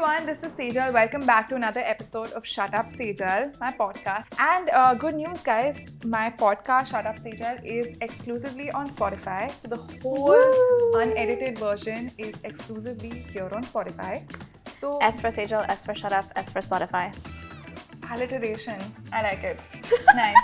everyone, this is Sejal. Welcome back to another episode of Shutup Sejal, my podcast. And good news, guys, my podcast Shutup Sejal is exclusively on Spotify. So the whole unedited version is exclusively here on Spotify. So S for Sejal, S for Shutup, S for Spotify. Alliteration. I like it. Nice.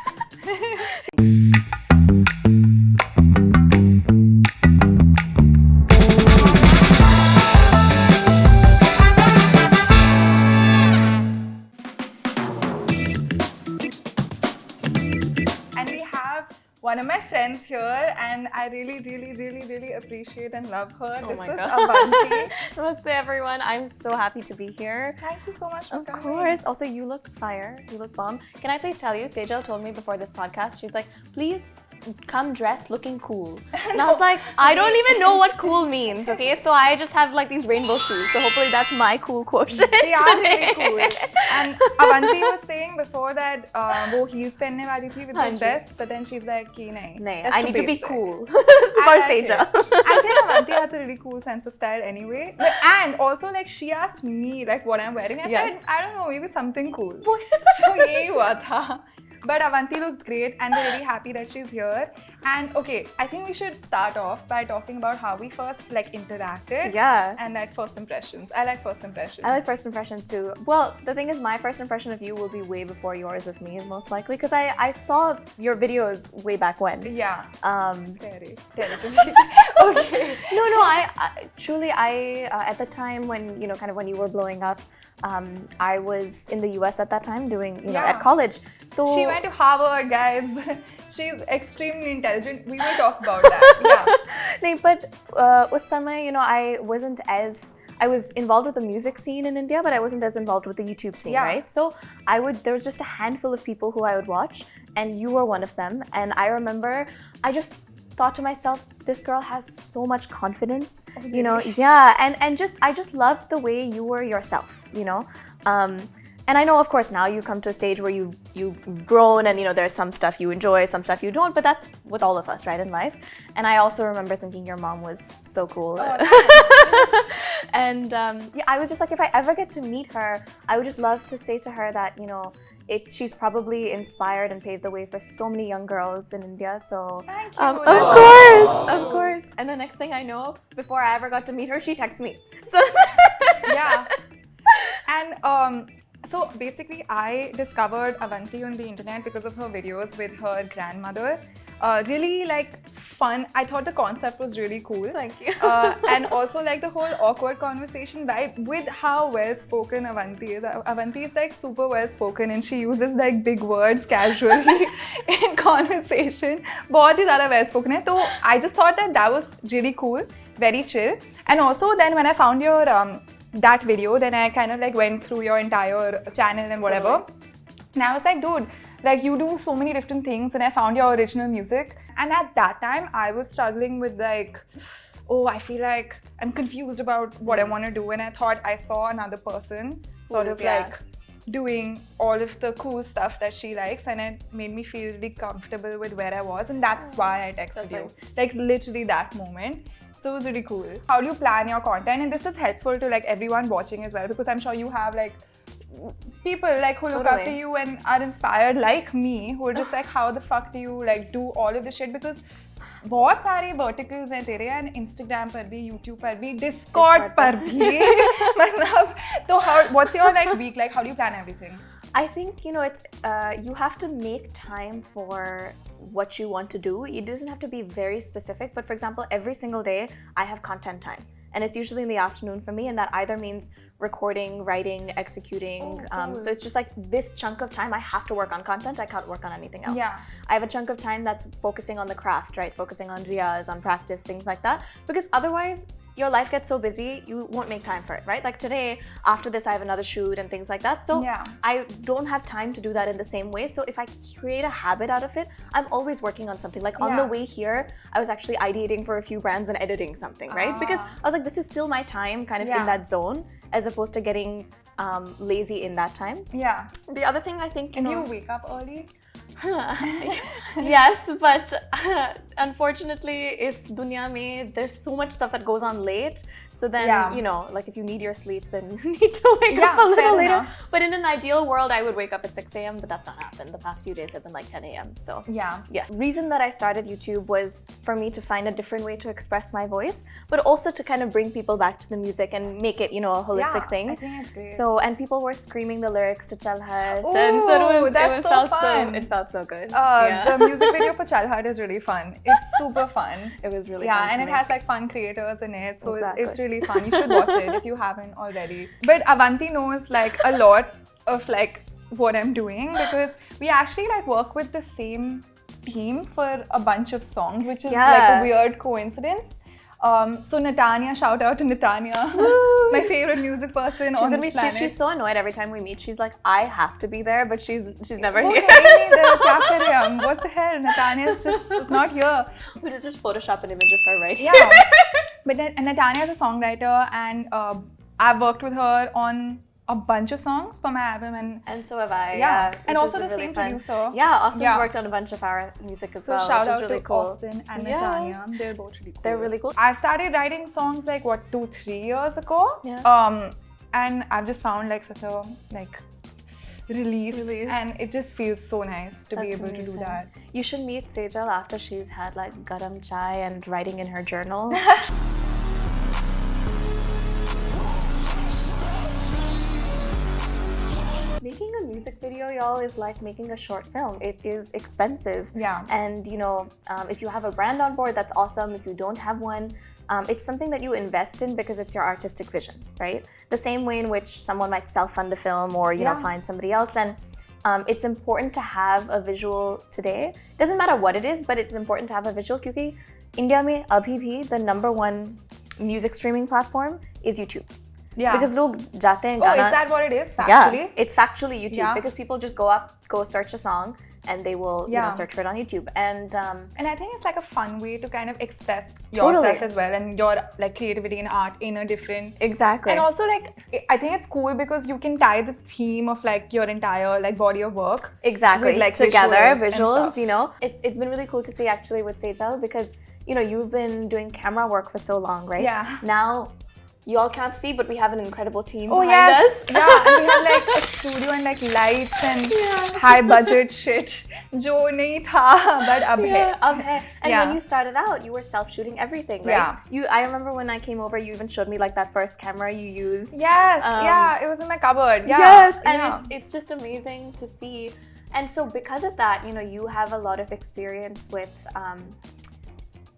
One of my friends here, and I really appreciate and love her. This is Avanti. Namaste everyone. I'm so happy to be here. Thank you so much for coming. Of course. Also, you look fire. You look bomb. Can I please tell you, Sejal told me before this podcast, she's like, please come dressed looking cool. And I was like, I don't even know what cool means, okay? So I just have like these rainbow shoes. So hopefully that's my cool quotient. They are really cool. And Avanti was saying before that wo heels pehne wali thi with this dress, but then she's like, ki nahi. I need to be cool. For Sejal. I think Avanti has a really cool sense of style anyway. And also like she asked me like what I'm wearing. I said, I don't know, maybe something cool. So yehi hua tha. But Avanti looks great and we're really happy that she's here. And okay, I think we should start off by talking about how we first like interacted. Yeah. And like first impressions. I like first impressions. I like first impressions too. Well, the thing is my first impression of you will be way before yours of me, most likely. Because I saw your videos way back when. Yeah. Scary. Okay. No, I truly, at the time when, you know, kind of when you were blowing up, I was in the US at that time doing, you know, at college. So she went to Harvard, guys. She's extremely intelligent. We will talk about that. Yeah. But us samay, you know, I was involved with the music scene in India, but I wasn't as involved with the YouTube scene, right? So there was just a handful of people who I would watch, and you were one of them. And I remember, I just thought to myself, this girl has so much confidence, you know, and I just loved the way you were yourself, you know. And I know, of course, now you come to a stage where you've grown and, you know, there's some stuff you enjoy, some stuff you don't, but that's with all of us, right, in life. And I also remember thinking your mom was so cool. Oh, and yeah, I was just like, if I ever get to meet her, I would just love to say to her that, you know, she's probably inspired and paved the way for so many young girls in India. So thank you. Of course. And the next thing I know, before I ever got to meet her, she texts me. So yeah. And so basically, I discovered Avanti on the internet because of her videos with her grandmother. Really like fun. I thought the concept was really cool. Thank you. And also like the whole awkward conversation vibe with how well spoken Avanti is. Avanti is like super well spoken and she uses like big words casually in conversation. बहुत ही ज़्यादा well spoken है. So I just thought that was really cool, very chill. And also then when I found your that video, then I kind of like went through your entire channel and whatever. And I was like, dude, like you do so many different things, and I found your original music. And at that time, I was struggling with like, oh, I feel like I'm confused about what I want to do. And I thought I saw another person sort of like doing all of the cool stuff that she likes, and it made me feel really comfortable with where I was. And that's why I texted you. Like literally that moment. So it was really cool. How do you plan your content? And this is helpful to like everyone watching as well, because I'm sure you have like people like who look up to you and are inspired like me, who are just like, how the fuck do you like do all of this shit? Because बहुत सारे verticals हैं तेरे, and Instagram पर भी, YouTube पर भी, Discord पर भी. मतलब तो what's your like week like? How do you plan everything? I think, you know, it's you have to make time for what you want to do. It doesn't have to be very specific, but for example, every single day I have content time, and it's usually in the afternoon for me, and that either means recording, writing, executing. So it's just like this chunk of time I have to work on content. I can't work on anything else. Yeah. I have a chunk of time that's focusing on the craft, right? Focusing on riyaz, on practice, things like that, because otherwise your life gets so busy, you won't make time for it, right? Like today, after this, I have another shoot and things like that. So I don't have time to do that in the same way. So if I create a habit out of it, I'm always working on something. Like on the way here, I was actually ideating for a few brands and editing something, right? Because I was like, this is still my time kind of in that zone, as opposed to getting lazy in that time. Yeah. The other thing I think, you wake up early? Yes, but unfortunately, is dunya mein, there's so much stuff that goes on late. So then, you know, like if you need your sleep, then you need to wake up a little later. But in an ideal world, I would wake up at 6 a.m., but that's not happened. The past few days have been like 10 a.m. So yeah. Reason that I started YouTube was for me to find a different way to express my voice, but also to kind of bring people back to the music and make it, you know, a holistic thing. I think it's great. So, and people were screaming the lyrics to Chal Hat. Ooh, and so that's so fun. It felt so good. The music video for Chal Hat is really fun. It's super fun. It was really fun. Yeah, and it has like fun creators in it, so it's really fun. You should watch it if you haven't already. But Avanti knows like a lot of like what I'm doing because we actually like work with the same team for a bunch of songs, which is like a weird coincidence. So Natanya, shout out to Natanya, my favorite music person on this planet. She's so annoyed every time we meet. She's like, I have to be there, but she's never here. What the hell? Natanya is just not here. We just Photoshop an image of her, right? Yeah. But Natanya is a songwriter, and I've worked with her on a bunch of songs for my album, and so have I. Yeah. And also the same producer. Yeah, Austin's worked on a bunch of our music as well. So shout out really to cool. Austin and Natanya. They're both really cool. They're really cool. I've started writing songs like 2-3 years ago. Yeah. And I've just found like such a like release. And it just feels so nice to be able to do that. You should meet Sejal after she's had like garam chai and writing in her journal. Making a music video, y'all, is like making a short film. It is expensive. Yeah. And, you know, if you have a brand on board, that's awesome. If you don't have one, it's something that you invest in because it's your artistic vision, right? The same way in which someone might self-fund a film or, you know, find somebody else. And it's important to have a visual today. Doesn't matter what it is, but it's important to have a visual because India mein abhi bhi the #1 music streaming platform is YouTube. Yeah. Because log jate hain Gana. Oh, is that what it is? Factually? Yeah, it's factually YouTube because people just go search a song and they will you know, search for it on YouTube. And I think it's like a fun way to kind of express yourself as well and your like creativity and art in a different... Exactly. And also like, I think it's cool because you can tie the theme of like your entire like body of work. Exactly. With like together, visuals, you know. It's been really cool to see actually with Sejal because, you know, you've been doing camera work for so long, right? Yeah. Now, you all can't see, but we have an incredible team behind us. Yeah, and we have like a studio and like lights and high budget shit. Jo nahi tha, but ab hai. And when you started out, you were self-shooting everything, right? I remember when I came over, you even showed me like that first camera you used. Yes, it was in my cupboard. Yes, and it's just amazing to see. And so because of that, you know, you have a lot of experience with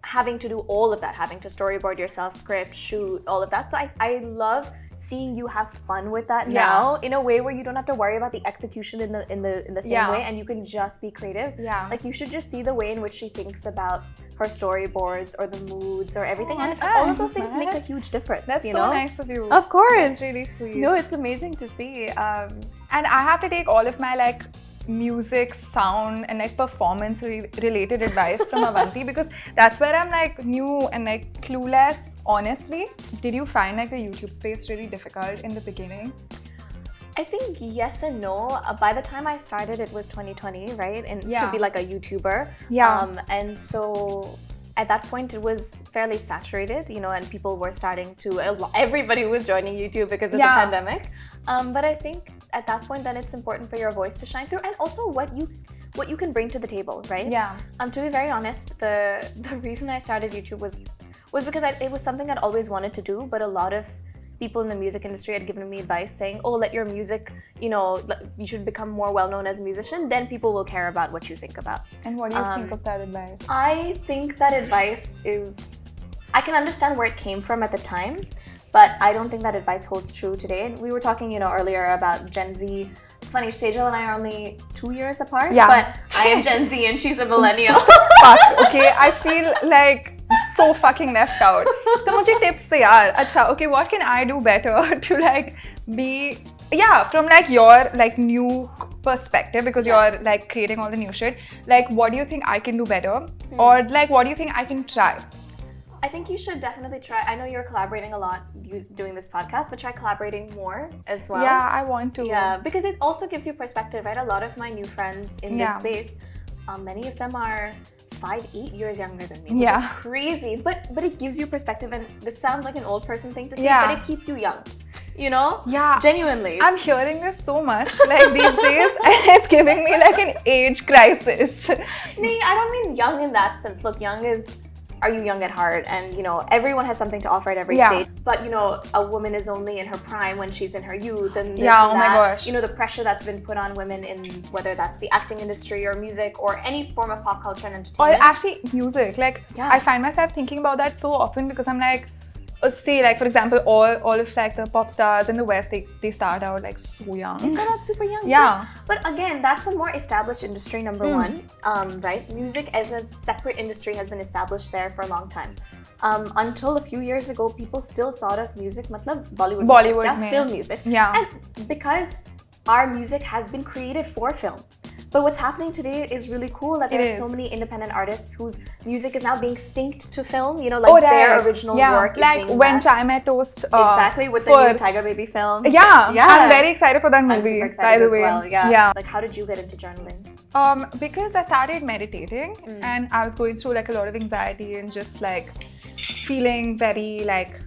having to do all of that, having to storyboard yourself, script, shoot, all of that. So I love seeing you have fun with that now in a way where you don't have to worry about the execution in the same way and you can just be creative. Yeah. Like you should just see the way in which she thinks about her storyboards or the moods or everything. And all of those things make a huge difference. That's you so know? Nice of you. Of course. It's really sweet. No, it's amazing to see. And I have to take all of my like music, sound and like performance related advice from Avanti because that's where I'm like new and like clueless. Honestly, did you find like the YouTube space really difficult in the beginning? I think yes and no. By the time I started, it was 2020, right? And to be like a YouTuber. Yeah. And so at that point, it was fairly saturated, you know, and people were starting to, everybody was joining YouTube because of the pandemic. But I think at that point, then it's important for your voice to shine through and also what you can bring to the table, right? Yeah. To be very honest, the reason I started YouTube was because it was something I'd always wanted to do, but a lot of people in the music industry had given me advice saying, oh, let your music, you know, you should become more well-known as a musician, then people will care about what you think about. And what do you think of that advice? I think that advice is, I can understand where it came from at the time, but I don't think that advice holds true today. And we were talking, you know, earlier about Gen Z. It's funny, Sejal and I are only 2 years apart, but I am Gen Z and she's a millennial. Fuck, okay, I feel like so fucking left out. So mujhe tips de yaar. Acha, okay, what can I do better to like be, from like your like new perspective because you're like creating all the new shit. Like, what do you think I can do better? Or like, what do you think I can try? I think you should definitely try. I know you're collaborating a lot doing this podcast, but try collaborating more as well. Yeah, I want to. Yeah, because it also gives you perspective, right? A lot of my new friends in this space, many of them are 5-8 years younger than me, which is crazy. But it gives you perspective, and this sounds like an old person thing to say, but it keeps you young. You know? Yeah. Genuinely. I'm hearing this so much like these days, and it's giving me like an age crisis. Nee, I don't mean young in that sense. Look, young is, are you young at heart? And you know, everyone has something to offer at every stage. But you know, a woman is only in her prime when she's in her youth, and this and my gosh. You know, the pressure that's been put on women in whether that's the acting industry or music or any form of pop culture and entertainment. Or actually music. Like I find myself thinking about that so often because I'm like, say like for example, all of like the pop stars in the West, they start out like so young. They start out super young. Yeah. But again, that's a more established industry, number one. Right? Music as a separate industry has been established there for a long time. Until a few years ago, people still thought of music, matlab Bollywood music, film music. Yeah. And because our music has been created for film. But what's happening today is really cool that there are so many independent artists whose music is now being synced to film. You know, like their original work is like being When Chai Mein Toast. Exactly, with the new Tiger Baby film. Yeah, I'm very excited for that movie, I'm super excited by the as way. Well, yeah. Like, how did you get into journaling? Because I started meditating and I was going through like a lot of anxiety and just like feeling very like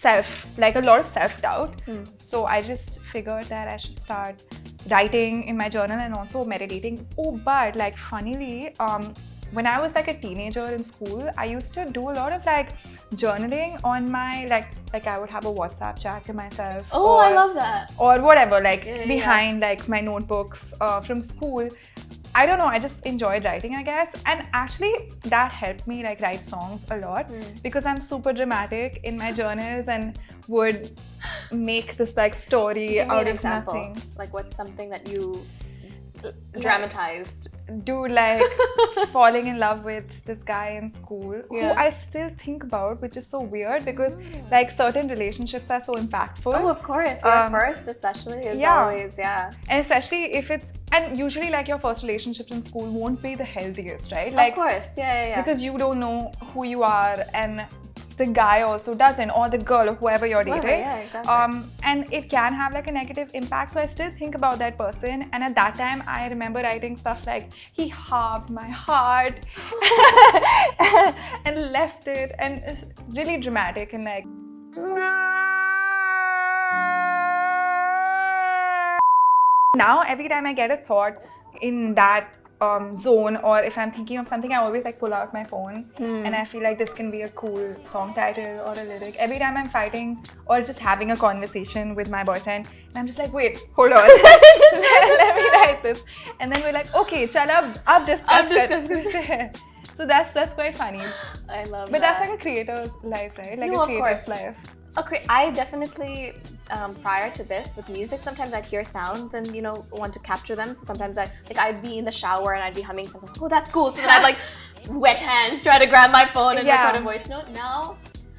a lot of self-doubt. So I just figured that I should start writing in my journal and also meditating. Oh, but like funnily, when I was like a teenager in school, I used to do a lot of like journaling on my like I would have a WhatsApp chat to myself. Oh, I love that. Or whatever, like behind like my notebooks from school. I don't know, I just enjoyed writing, I guess. And actually that helped me like write songs a lot because I'm super dramatic in my journals and would make this like story out of nothing. Like what's something that you dramatized? Dude, like falling in love with this guy in school who I still think about, which is so weird because like certain relationships are so impactful. Oh, of course. Your first especially is always, And especially if it's, and usually like your first relationships in school won't be the healthiest, right? Like, of course, because you don't know who you are and the guy also doesn't, or the girl or whoever you're dating. Yeah, exactly. And it can have like a negative impact. So I still think about that person. And at that time, I remember writing stuff like, he halved my heart and left it. And it's really dramatic and like... Now, every time I get a thought in that zone, or if I'm thinking of something, I always like pull out my phone and I feel like this can be a cool song title or a lyric. Every time I'm fighting or just having a conversation with my boyfriend, and I'm just like, wait, hold on, let me write this. And then we're like, okay, chal ab discuss. So that's quite funny. I love that. But that's like a creator's life, right? Like a creator's life. Okay, I definitely, prior to this, with music, sometimes I'd hear sounds and, you know, want to capture them. So sometimes I'd be in the shower and I'd be humming something. Oh, that's cool. So then I'd like wet hands, try to grab my phone and record a voice note. Now,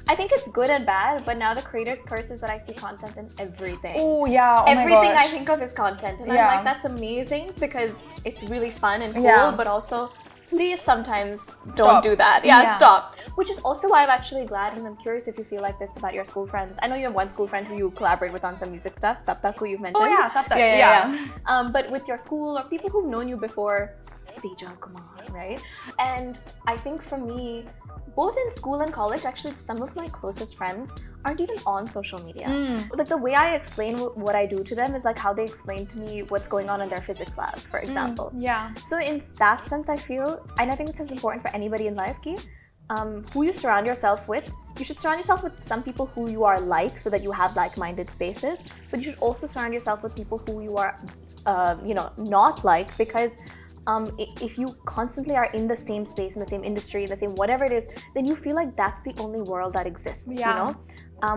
I think it's good and bad, but now the creator's curse is that I see content in everything. Oh, yeah. Everything I think of is content. And I'm like, that's amazing because it's really fun and cool, but also... Please sometimes don't do that. Stop. Which is also why I'm actually glad, and I'm curious if you feel like this about your school friends. I know you have one school friend who you collaborate with on some music stuff, Saptak, who you've mentioned. Oh yeah, Saptak. But with your school or people who've known you before, Sejal Kumar, right? And I think for me, both in school and college, actually some of my closest friends aren't even on social media. Like the way I explain what I do to them is like how they explain to me what's going on in their physics lab, for example. So in that sense, I feel, and I think this is important for anybody in life, Ki, who you surround yourself with. You should surround yourself with some people who you are like so that you have like-minded spaces, but you should also surround yourself with people who you are, not like, because if you constantly are in the same space, in the same industry, in the same whatever it is, then you feel like that's the only world that exists, you know?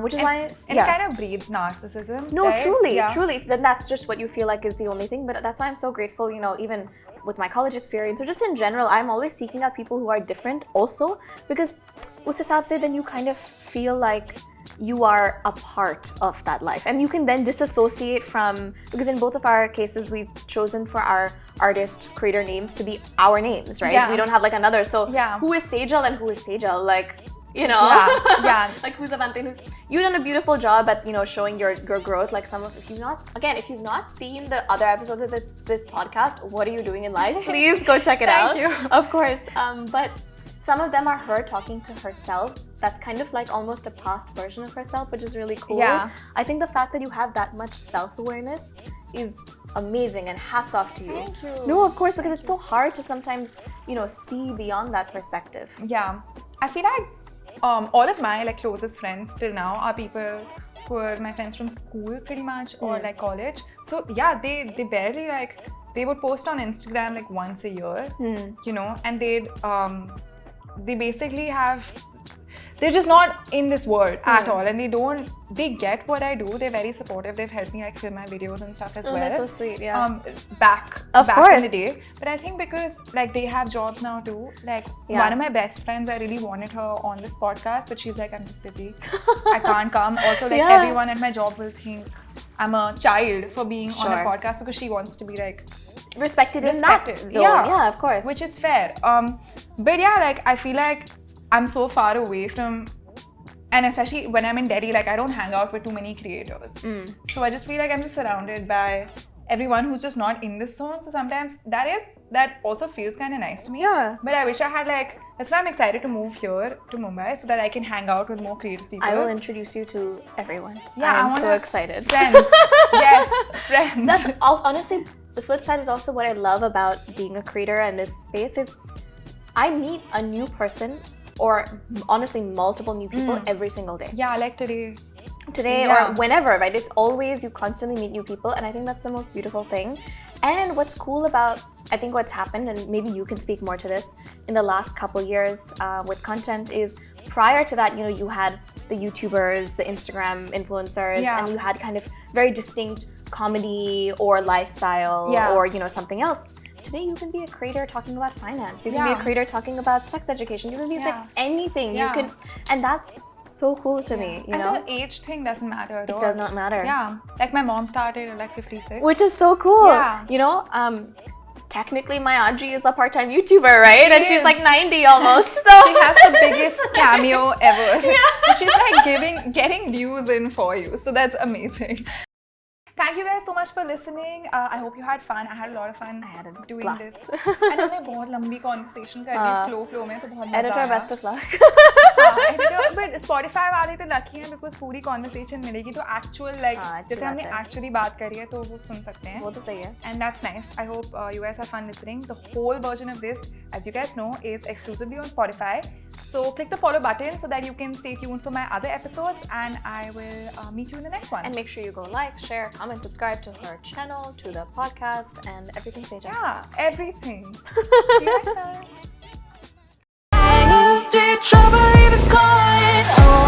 Which is why... And it kind of breeds narcissism, No, right? truly. Then that's just what you feel like is the only thing. But that's why I'm so grateful, you know, even with my college experience or just in general, I'm always seeking out people who are different also, because us hisab se, then you kind of feel like you are a part of that life. And you can then disassociate from, because in both of our cases, we've chosen for our artist creator names to be our names, right? We don't have like another. So who is Sejal and who is Sejal? Like, you know? Yeah. Like who's Avanti? You've done a beautiful job at, you know, showing your growth. Like if you've not seen the other episodes of this podcast, what are you doing in life? Please go check it out. Thank you. Of course. But some of them are her talking to herself. That's kind of like almost a past version of herself, which is really cool. Yeah. I think the fact that you have that much self-awareness is amazing, and hats off to you. Thank you. No, of course, because it's so hard to sometimes, you know, see beyond that perspective. Yeah. I feel like all of my like closest friends till now are people who are my friends from school pretty much, or like college. So yeah, they barely like, they would post on Instagram like once a year, you know, and they basically they're just not in this world at all, and they get what I do. They're very supportive. They've helped me like film my videos and stuff as well. That's so sweet, yeah. Back in the day. But I think because like they have jobs now too, like one of my best friends, I really wanted her on this podcast, but she's like, I'm just busy. I can't come. Also, like everyone at my job will think I'm a child for being on a podcast, because she wants to be like respected in that zone. Yeah, of course. Which is fair. But yeah, like I feel like I'm so far away from, and especially when I'm in Delhi, like I don't hang out with too many creators. So I just feel like I'm just surrounded by everyone who's just not in this zone. So sometimes that also feels kind of nice to me. Yeah. But I wish I had like, that's why I'm excited to move here to Mumbai, so that I can hang out with more creative people. I will introduce you to everyone. Yeah, I'm so excited. Friends. Yes, friends. That's honestly, the flip side is also what I love about being a creator in this space is I meet a new person, or honestly multiple new people every single day. Yeah, like today or whenever, right? It's always, you constantly meet new people, and I think that's the most beautiful thing. And what's cool about, I think what's happened, and maybe you can speak more to this, in the last couple years with content, is prior to that, you know, you had the YouTubers, the Instagram influencers, and you had kind of very distinct comedy or lifestyle or, you know, something else. Today you can be a creator talking about finance. You can be a creator talking about sex education. You can be like anything. You can, and that's so cool to me, you know? And the age thing doesn't matter at all. It does not matter. Yeah. Like my mom started at like 56. Which is so cool. Yeah. You know, technically my auntie is a part-time YouTuber, right? And she's like 90 almost. So she has the biggest cameo ever. She's like getting views in for you. So that's amazing. Thank you guys so much for listening. I hope you had fun. I had a lot of fun doing this. And हमने बहुत लंबी conversation कर ली flow में, तो बहुत मजा आया. Editor, best of luck. Editor, but Spotify वाले तो lucky हैं because पूरी conversation मिलेगी, तो actual like जैसे हमने actually बात करी है तो वो सुन सकते हैं. वो तो सही है. And that's nice. I hope you guys have fun listening. The whole version of this, as you guys know, is exclusively on Spotify. So click the follow button so that you can stay tuned for my other episodes, and I will meet you in the next one. And make sure you go like, share, comment, subscribe to her channel, to the podcast, and everything, Sejal. Yeah, everything. See you next time. I did trouble, he was calling.